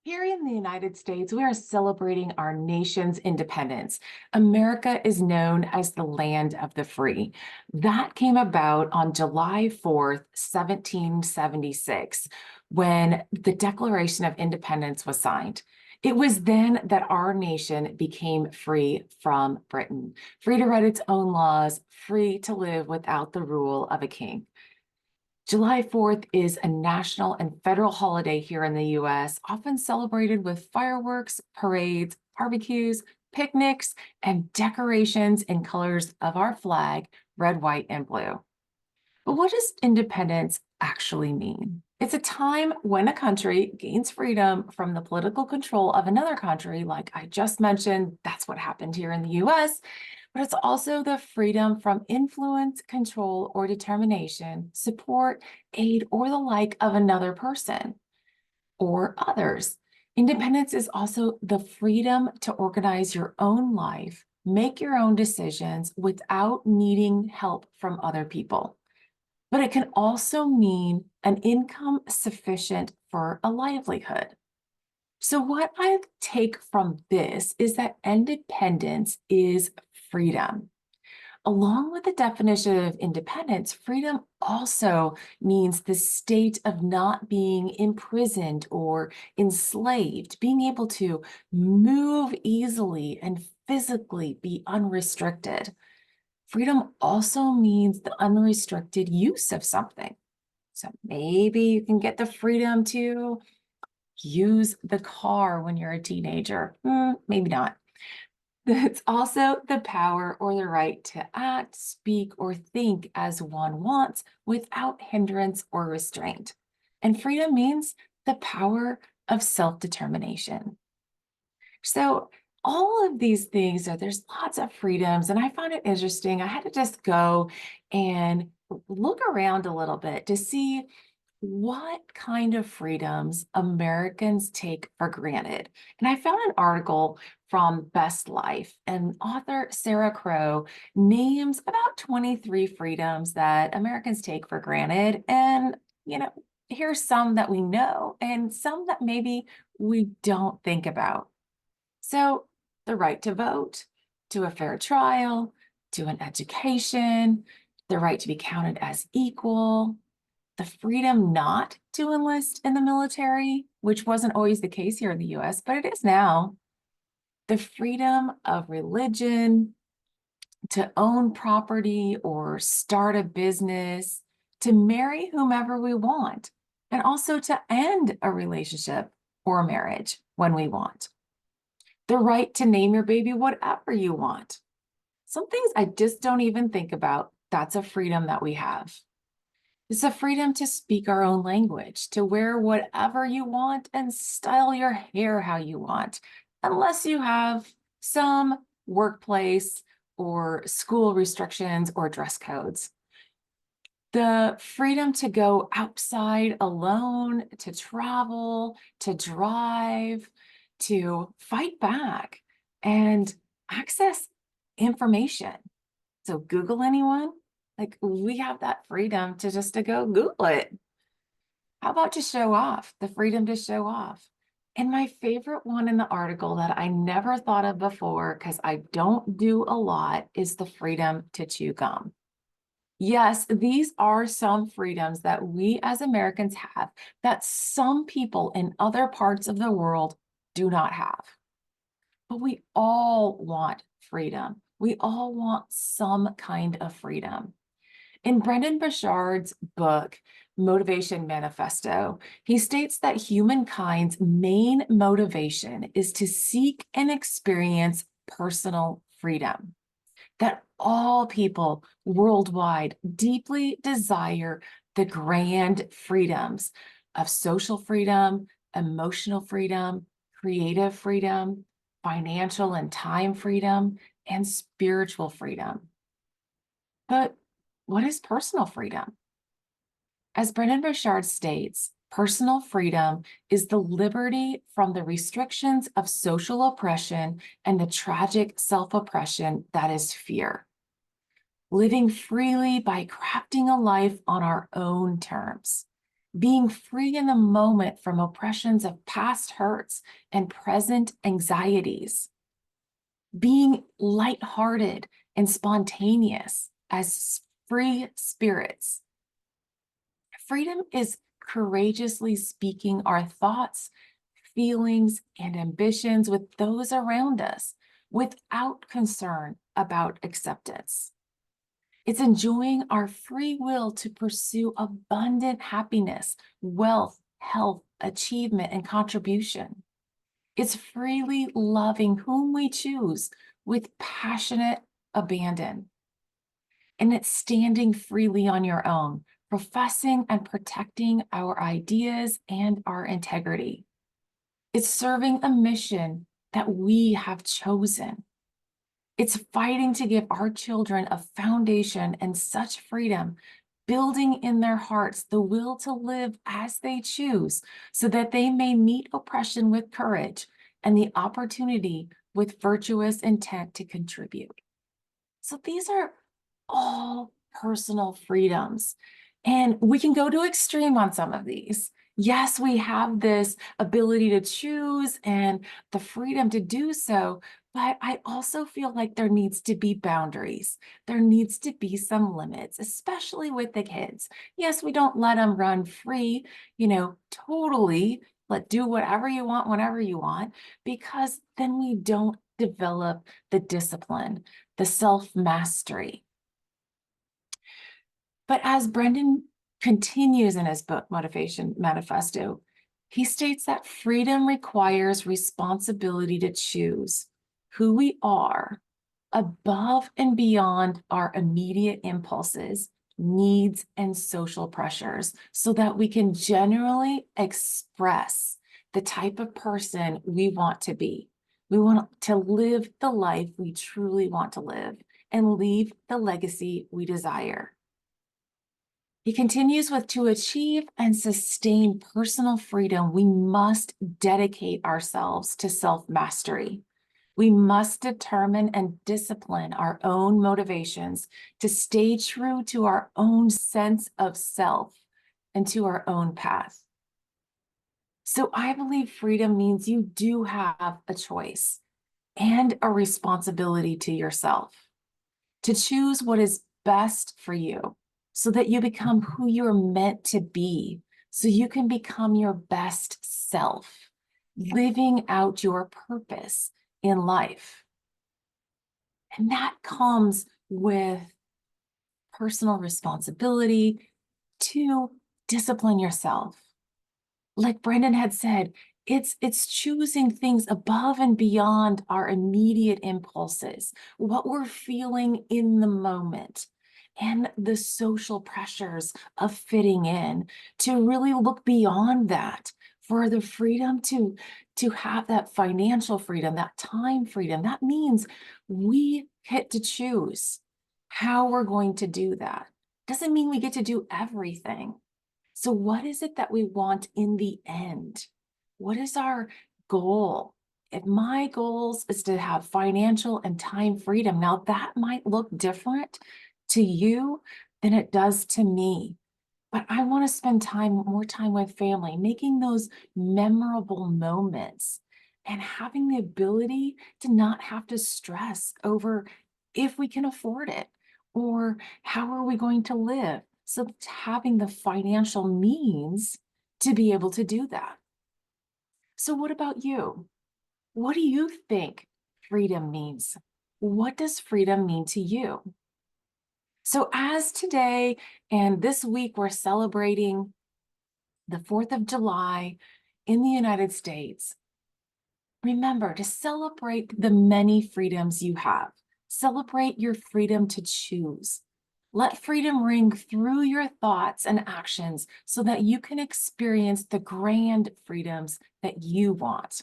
Here in the United States, we are celebrating our nation's independence. America is known as the land of the free. That came about on July 4th, 1776, when the Declaration of Independence was signed. It was then that our nation became free from Britain, free to write its own laws, free to live without the rule of a king. July 4th is a national and federal holiday here in the US, often celebrated with fireworks, parades, barbecues, picnics, and decorations in colors of our flag, red, white, and blue. But what does independence actually mean? It's a time when a country gains freedom from the political control of another country, like I just mentioned, that's what happened here in the US, but it's also the freedom from influence, control, or determination, support, aid, or the like of another person or others. Independence is also the freedom to organize your own life, make your own decisions without needing help from other people. But it can also mean an income sufficient for a livelihood. So, what I take from this is that independence is freedom. Along with the definition of independence, freedom also means the state of not being imprisoned or enslaved, being able to move easily and physically be unrestricted. Freedom also means the unrestricted use of something. So maybe you can get the freedom to use the car when you're a teenager. Maybe not. It's also the power or the right to act, speak, or think as one wants without hindrance or restraint. And freedom means the power of self-determination. So all of these things there's lots of freedoms, and I found it interesting. I had to just go and look around a little bit to see what kind of freedoms Americans take for granted. And I found an article from Best Life, and author Sarah Crow names about 23 freedoms that Americans take for granted. And, here's some that we know and some that maybe we don't think about. So, the right to vote, to a fair trial, to an education, the right to be counted as equal, the freedom not to enlist in the military, which wasn't always the case here in the US, but it is now, the freedom of religion, to own property or start a business, to marry whomever we want, and also to end a relationship or a marriage when we want. The right to name your baby whatever you want. Some things I just don't even think about. That's a freedom that we have. It's a freedom to speak our own language, to wear whatever you want and style your hair how you want, unless you have some workplace or school restrictions or dress codes. The freedom to go outside alone, to travel, to drive, to fight back and access information. So Google anyone? Like we have that freedom to go Google it. How about to show off? The freedom to show off. And my favorite one in the article that I never thought of before, because I don't do a lot, is the freedom to chew gum. Yes, these are some freedoms that we as Americans have that some people in other parts of the world do not have. But we all want freedom. We all want some kind of freedom. In Brendon Burchard's book, Motivation Manifesto, he states that humankind's main motivation is to seek and experience personal freedom, that all people worldwide deeply desire the grand freedoms of social freedom, emotional freedom, creative freedom, financial and time freedom, and spiritual freedom. But what is personal freedom? As Brendon Burchard states, personal freedom is the liberty from the restrictions of social oppression and the tragic self-oppression that is fear. Living freely by crafting a life on our own terms. being free in the moment from oppressions of past hurts and present anxieties, being lighthearted and spontaneous as free spirits. Freedom is courageously speaking our thoughts, feelings, and ambitions with those around us without concern about acceptance. It's enjoying our free will to pursue abundant happiness, wealth, health, achievement, and contribution. It's freely loving whom we choose with passionate abandon. And it's standing freely on your own, professing and protecting our ideas and our integrity. It's serving a mission that we have chosen. It's fighting to give our children a foundation and such freedom, building in their hearts the will to live as they choose so that they may meet oppression with courage and the opportunity with virtuous intent to contribute. So these are all personal freedoms, and we can go to extreme on some of these. Yes, we have this ability to choose and the freedom to do so, but I also feel like there needs to be boundaries. There needs to be some limits, especially with the kids. Yes, we don't let them run free, totally do whatever you want, whenever you want, because then we don't develop the discipline, the self-mastery. But as Brendon continues in his book, Motivation Manifesto, he states that freedom requires responsibility to choose who we are above and beyond our immediate impulses, needs, and social pressures so that we can generally express the type of person we want to be. We want to live the life we truly want to live and leave the legacy we desire. He continues with, to achieve and sustain personal freedom, we must dedicate ourselves to self-mastery. We must determine and discipline our own motivations to stay true to our own sense of self and to our own path. So I believe freedom means you do have a choice and a responsibility to yourself to choose what is best for you so that you become who you're meant to be, so you can become your best self, living out your purpose in life. And that comes with personal responsibility to discipline yourself. Like Brendon had said, it's choosing things above and beyond our immediate impulses, what we're feeling in the moment, and the social pressures of fitting in, to really look beyond that for the freedom to have that financial freedom, that time freedom. That means we get to choose how we're going to do that. Doesn't mean we get to do everything. So what is it that we want in the end? What is our goal? If my goals is to have financial and time freedom, now that might look different to you than it does to me. But I want to spend more time with family, making those memorable moments and having the ability to not have to stress over if we can afford it or how are we going to live. So having the financial means to be able to do that. So what about you? What do you think freedom means? What does freedom mean to you? So as today and this week, we're celebrating the 4th of July in the United States, remember to celebrate the many freedoms you have. Celebrate your freedom to choose. Let freedom ring through your thoughts and actions so that you can experience the grand freedoms that you want.